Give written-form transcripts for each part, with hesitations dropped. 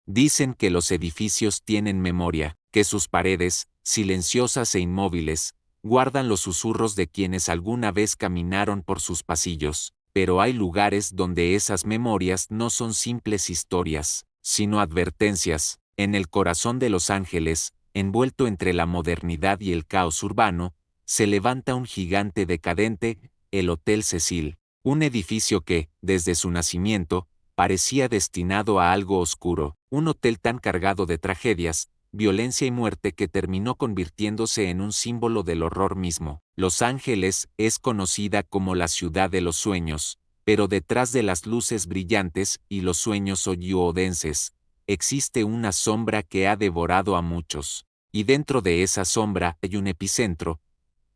Dicen que los edificios tienen memoria, que sus paredes, silenciosas e inmóviles, guardan los susurros de quienes alguna vez caminaron por sus pasillos, pero hay lugares donde esas memorias no son simples historias, sino advertencias. En el corazón de Los Ángeles, envuelto entre la modernidad y el caos urbano, se levanta un gigante decadente, el Hotel Cecil, un edificio que, desde su nacimiento, parecía destinado a algo oscuro, un hotel tan cargado de tragedias, violencia y muerte que terminó convirtiéndose en un símbolo del horror mismo. Los Ángeles es conocida como la ciudad de los sueños, pero detrás de las luces brillantes y los sueños hollywoodenses, existe una sombra que ha devorado a muchos. Y dentro de esa sombra hay un epicentro,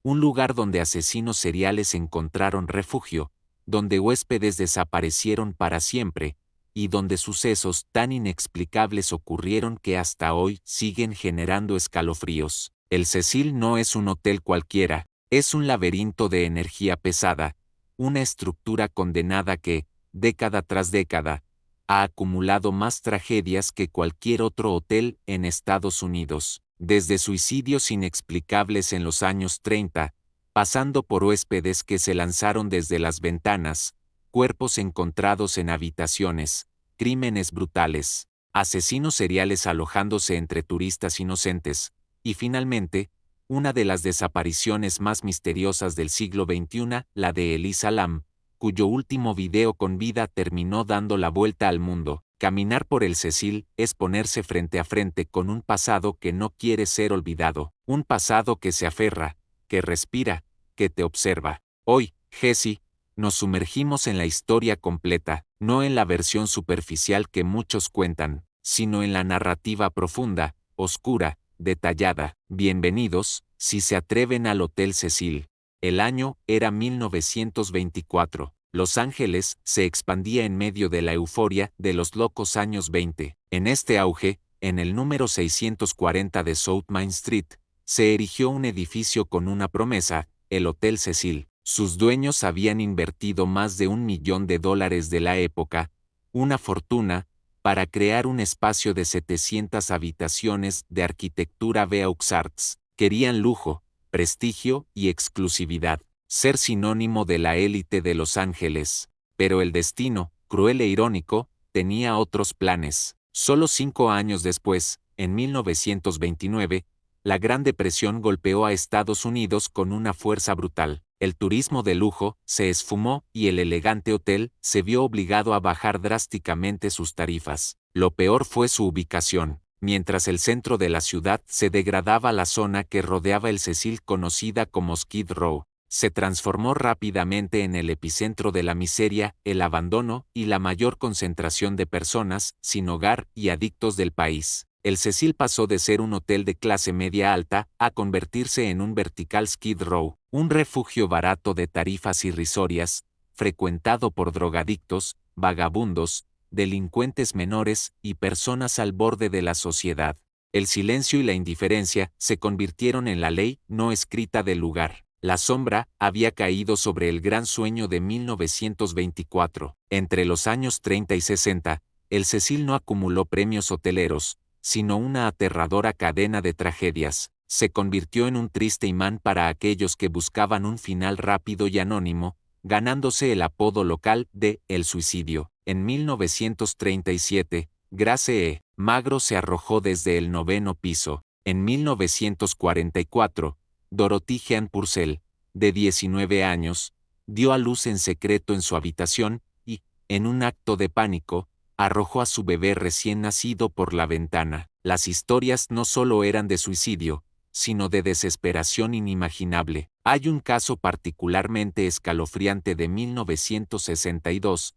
un lugar donde asesinos seriales encontraron refugio, donde huéspedes desaparecieron para siempre, y donde sucesos tan inexplicables ocurrieron que hasta hoy siguen generando escalofríos. El Cecil no es un hotel cualquiera, es un laberinto de energía pesada, una estructura condenada que, década tras década, ha acumulado más tragedias que cualquier otro hotel en Estados Unidos, desde suicidios inexplicables en los años 30, pasando por huéspedes que se lanzaron desde las ventanas, cuerpos encontrados en habitaciones, crímenes brutales, asesinos seriales alojándose entre turistas inocentes, y finalmente, una de las desapariciones más misteriosas del siglo XXI, la de Elisa Lam, cuyo último video con vida terminó dando la vuelta al mundo. Caminar por el Cecil es ponerse frente a frente con un pasado que no quiere ser olvidado, un pasado que se aferra, que respira, que te observa. Hoy, Jesse, nos sumergimos en la historia completa, no en la versión superficial que muchos cuentan, sino en la narrativa profunda, oscura, detallada. Bienvenidos, si se atreven al Hotel Cecil. El año era 1924. Los Ángeles se expandía en medio de la euforia de los locos años 20. En este auge, en el número 640 de South Main Street, se erigió un edificio con una promesa, el Hotel Cecil. Sus dueños habían invertido más de $1 millón de la época, una fortuna, para crear un espacio de 700 habitaciones de arquitectura Beaux Arts. Querían lujo, prestigio y exclusividad, ser sinónimo de la élite de Los Ángeles. Pero el destino, cruel e irónico, tenía otros planes. Solo 5 años después, en 1929, la Gran Depresión golpeó a Estados Unidos con una fuerza brutal. El turismo de lujo se esfumó y el elegante hotel se vio obligado a bajar drásticamente sus tarifas. Lo peor fue su ubicación. Mientras el centro de la ciudad se degradaba, la zona que rodeaba el Cecil, conocida como Skid Row, se transformó rápidamente en el epicentro de la miseria, el abandono y la mayor concentración de personas sin hogar y adictos del país. El Cecil pasó de ser un hotel de clase media alta a convertirse en un vertical Skid Row, un refugio barato de tarifas irrisorias, frecuentado por drogadictos, vagabundos, delincuentes menores y personas al borde de la sociedad. El silencio y la indiferencia se convirtieron en la ley no escrita del lugar. La sombra había caído sobre el gran sueño de 1924. Entre los años 30 y 60, el Cecil no acumuló premios hoteleros, sino una aterradora cadena de tragedias. Se convirtió en un triste imán para aquellos que buscaban un final rápido y anónimo, ganándose el apodo local de El Suicidio. En 1937, Grace E. Magro se arrojó desde el 9º piso. En 1944, Dorothy Jean Purcell, de 19 años, dio a luz en secreto en su habitación y, en un acto de pánico, arrojó a su bebé recién nacido por la ventana. Las historias no solo eran de suicidio, sino de desesperación inimaginable. Hay un caso particularmente escalofriante de 1962.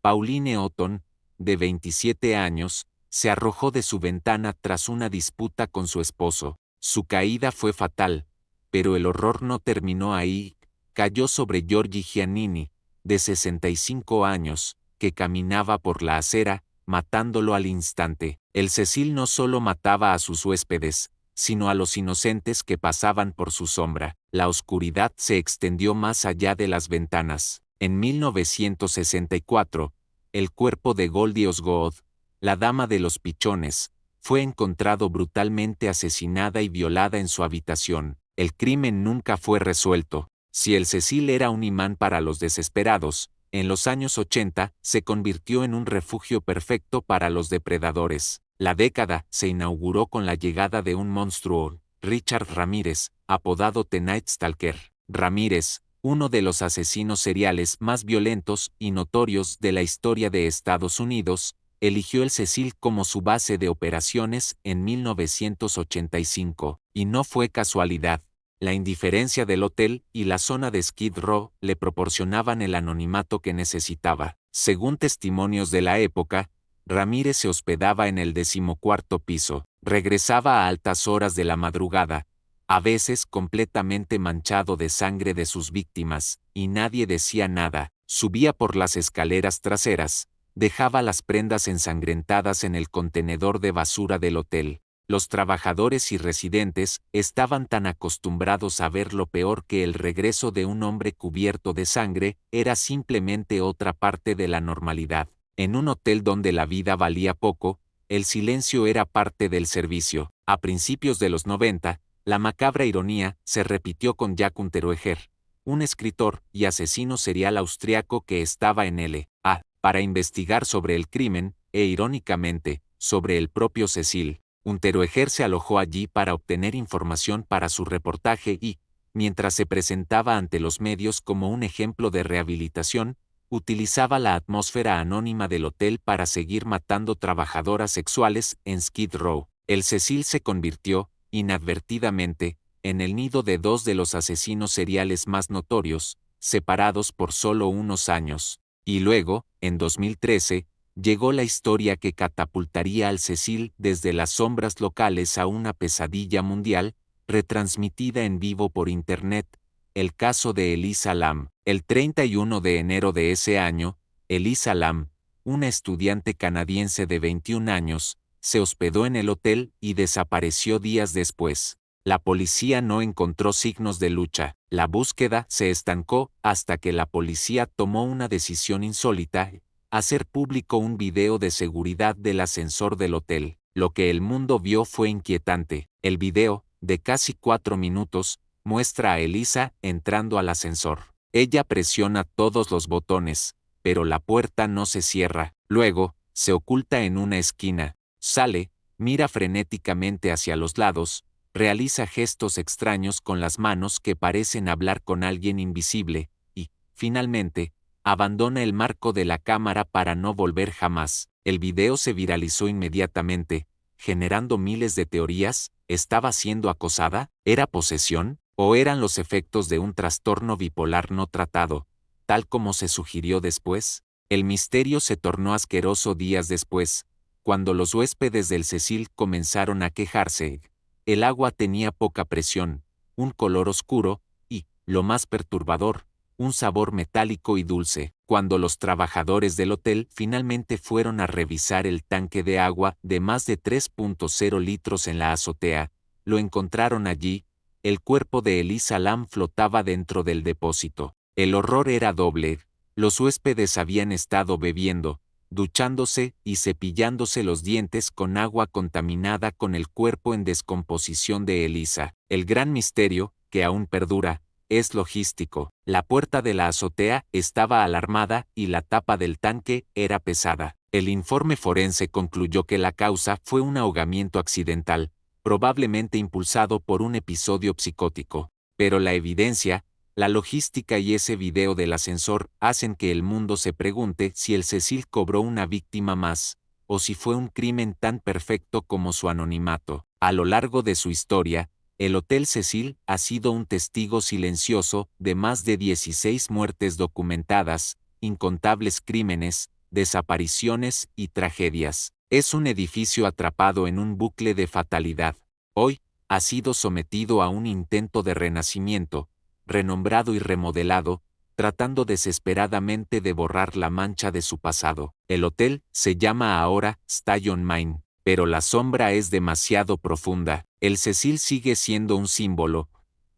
Pauline Otton, de 27 años, se arrojó de su ventana tras una disputa con su esposo. Su caída fue fatal, pero el horror no terminó ahí. Cayó sobre Giorgi Giannini, de 65 años, que caminaba por la acera, matándolo al instante. El Cecil no solo mataba a sus huéspedes, sino a los inocentes que pasaban por su sombra. La oscuridad se extendió más allá de las ventanas. En 1964, el cuerpo de Goldie Osgood, la dama de los pichones, fue encontrado brutalmente asesinada y violada en su habitación. El crimen nunca fue resuelto. Si el Cecil era un imán para los desesperados, en los años 80 se convirtió en un refugio perfecto para los depredadores. La década se inauguró con la llegada de un monstruo, Richard Ramírez, apodado The Night Stalker. Ramírez, uno de los asesinos seriales más violentos y notorios de la historia de Estados Unidos, eligió el Cecil como su base de operaciones en 1985, y no fue casualidad. La indiferencia del hotel y la zona de Skid Row le proporcionaban el anonimato que necesitaba. Según testimonios de la época, Ramírez se hospedaba en el 14º piso, regresaba a altas horas de la madrugada, a veces completamente manchado de sangre de sus víctimas, y nadie decía nada. Subía por las escaleras traseras, dejaba las prendas ensangrentadas en el contenedor de basura del hotel. Los trabajadores y residentes estaban tan acostumbrados a ver lo peor que el regreso de un hombre cubierto de sangre era simplemente otra parte de la normalidad. En un hotel donde la vida valía poco, el silencio era parte del servicio. A principios de los 90, la macabra ironía se repitió con Jack Unterweger, un escritor y asesino serial austriaco que estaba en L.A. para investigar sobre el crimen, e irónicamente, sobre el propio Cecil. Unterweger se alojó allí para obtener información para su reportaje y, mientras se presentaba ante los medios como un ejemplo de rehabilitación, utilizaba la atmósfera anónima del hotel para seguir matando trabajadoras sexuales en Skid Row. El Cecil se convirtió, inadvertidamente, en el nido de dos de los asesinos seriales más notorios, separados por solo unos años. Y luego, en 2013, llegó la historia que catapultaría al Cecil desde las sombras locales a una pesadilla mundial, retransmitida en vivo por Internet, el caso de Elisa Lam. El 31 de enero de ese año, Elisa Lam, una estudiante canadiense de 21 años, se hospedó en el hotel y desapareció días después. La policía no encontró signos de lucha. La búsqueda se estancó hasta que la policía tomó una decisión insólita: hacer público un video de seguridad del ascensor del hotel. Lo que el mundo vio fue inquietante. El video, de casi 4 minutos, muestra a Elisa entrando al ascensor. Ella presiona todos los botones, pero la puerta no se cierra. Luego, se oculta en una esquina, sale, mira frenéticamente hacia los lados, realiza gestos extraños con las manos que parecen hablar con alguien invisible, y, finalmente, abandona el marco de la cámara para no volver jamás. El video se viralizó inmediatamente, generando miles de teorías. ¿Estaba siendo acosada? ¿Era posesión? ¿O eran los efectos de un trastorno bipolar no tratado, tal como se sugirió después? El misterio se tornó asqueroso días después, cuando los huéspedes del Cecil comenzaron a quejarse. El agua tenía poca presión, un color oscuro, y, lo más perturbador, un sabor metálico y dulce. Cuando los trabajadores del hotel finalmente fueron a revisar el tanque de agua de más de 3.0 litros en la azotea, lo encontraron allí. El cuerpo de Elisa Lam flotaba dentro del depósito. El horror era doble. Los huéspedes habían estado bebiendo, duchándose y cepillándose los dientes con agua contaminada con el cuerpo en descomposición de Elisa. El gran misterio, que aún perdura, es logístico. La puerta de la azotea estaba alarmada y la tapa del tanque era pesada. El informe forense concluyó que la causa fue un ahogamiento accidental, probablemente impulsado por un episodio psicótico. Pero la evidencia, la logística y ese video del ascensor hacen que el mundo se pregunte si el Cecil cobró una víctima más, o si fue un crimen tan perfecto como su anonimato. A lo largo de su historia, el Hotel Cecil ha sido un testigo silencioso de más de 16 muertes documentadas, incontables crímenes, desapariciones y tragedias. Es un edificio atrapado en un bucle de fatalidad. Hoy, ha sido sometido a un intento de renacimiento, renombrado y remodelado, tratando desesperadamente de borrar la mancha de su pasado. El hotel se llama ahora Station Main, pero la sombra es demasiado profunda. El Cecil sigue siendo un símbolo,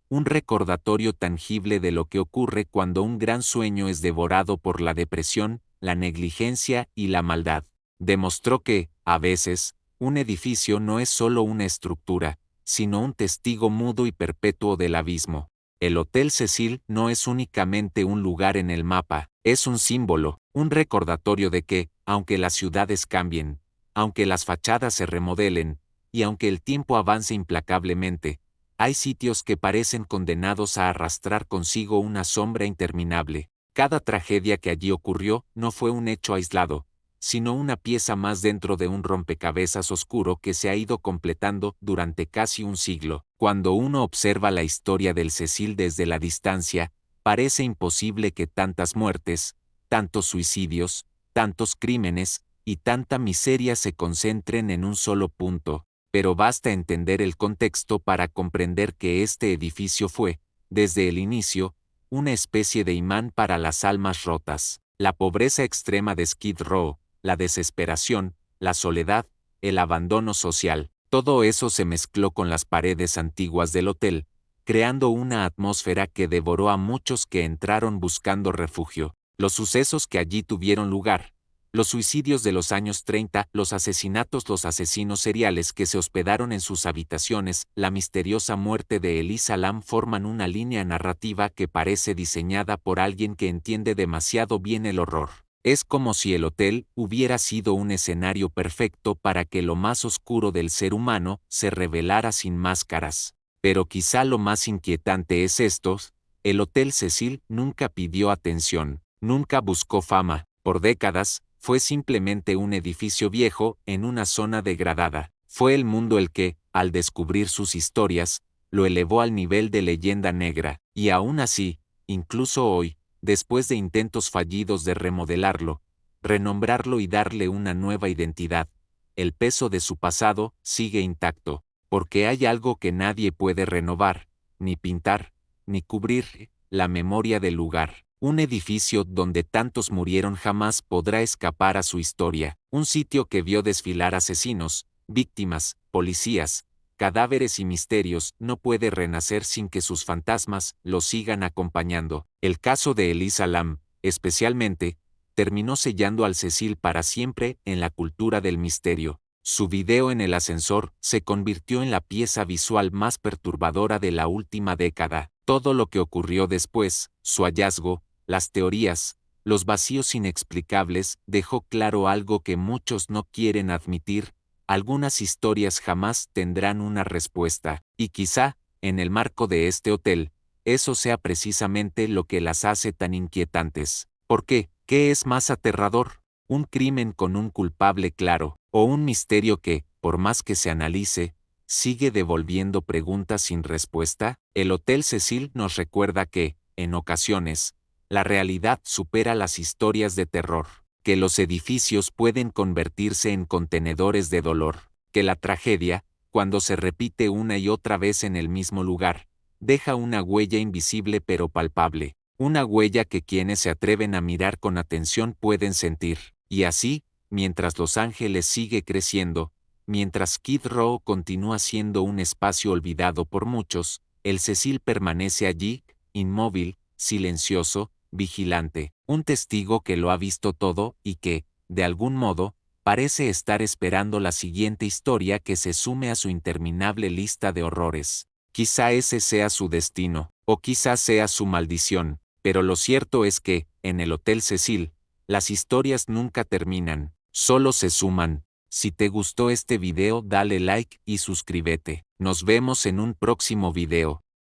un recordatorio tangible de lo que ocurre cuando un gran sueño es devorado por la depresión, la negligencia y la maldad. Demostró que, a veces, un edificio no es solo una estructura, sino un testigo mudo y perpetuo del abismo. El Hotel Cecil no es únicamente un lugar en el mapa, es un símbolo, un recordatorio de que, aunque las ciudades cambien, aunque las fachadas se remodelen, y aunque el tiempo avance implacablemente, hay sitios que parecen condenados a arrastrar consigo una sombra interminable. Cada tragedia que allí ocurrió no fue un hecho aislado, sino una pieza más dentro de un rompecabezas oscuro que se ha ido completando durante casi un siglo. Cuando uno observa la historia del Cecil desde la distancia, parece imposible que tantas muertes, tantos suicidios, tantos crímenes y tanta miseria se concentren en un solo punto, pero basta entender el contexto para comprender que este edificio fue, desde el inicio, una especie de imán para las almas rotas. La pobreza extrema de Skid Row, la desesperación, la soledad, el abandono social, todo eso se mezcló con las paredes antiguas del hotel, creando una atmósfera que devoró a muchos que entraron buscando refugio. Los sucesos que allí tuvieron lugar, los suicidios de los años 30, los asesinatos, los asesinos seriales que se hospedaron en sus habitaciones, la misteriosa muerte de Elisa Lam forman una línea narrativa que parece diseñada por alguien que entiende demasiado bien el horror. Es como si el hotel hubiera sido un escenario perfecto para que lo más oscuro del ser humano se revelara sin máscaras. Pero quizá lo más inquietante es esto: el Hotel Cecil nunca pidió atención, nunca buscó fama. Por décadas, fue simplemente un edificio viejo en una zona degradada. Fue el mundo el que, al descubrir sus historias, lo elevó al nivel de leyenda negra, y aún así, incluso hoy, después de intentos fallidos de remodelarlo, renombrarlo y darle una nueva identidad, el peso de su pasado sigue intacto, porque hay algo que nadie puede renovar, ni pintar, ni cubrir: la memoria del lugar. Un edificio donde tantos murieron jamás podrá escapar a su historia, un sitio que vio desfilar asesinos, víctimas, policías, cadáveres y misterios no puede renacer sin que sus fantasmas lo sigan acompañando. El caso de Elisa Lam, especialmente, terminó sellando al Cecil para siempre en la cultura del misterio. Su video en el ascensor se convirtió en la pieza visual más perturbadora de la última década. Todo lo que ocurrió después, su hallazgo, las teorías, los vacíos inexplicables, dejó claro algo que muchos no quieren admitir: algunas historias jamás tendrán una respuesta, y quizá, en el marco de este hotel, eso sea precisamente lo que las hace tan inquietantes. ¿Por qué? ¿Qué es más aterrador? ¿Un crimen con un culpable claro, o un misterio que, por más que se analice, sigue devolviendo preguntas sin respuesta? El Hotel Cecil nos recuerda que, en ocasiones, la realidad supera las historias de terror, que los edificios pueden convertirse en contenedores de dolor, que la tragedia, cuando se repite una y otra vez en el mismo lugar, deja una huella invisible pero palpable, una huella que quienes se atreven a mirar con atención pueden sentir. Y así, mientras Los Ángeles sigue creciendo, mientras Skid Row continúa siendo un espacio olvidado por muchos, el Cecil permanece allí, inmóvil, silencioso, vigilante, un testigo que lo ha visto todo y que, de algún modo, parece estar esperando la siguiente historia que se sume a su interminable lista de horrores. Quizá ese sea su destino, o quizá sea su maldición, pero lo cierto es que, en el Hotel Cecil, las historias nunca terminan, solo se suman. Si te gustó este video, dale like y suscríbete. Nos vemos en un próximo video.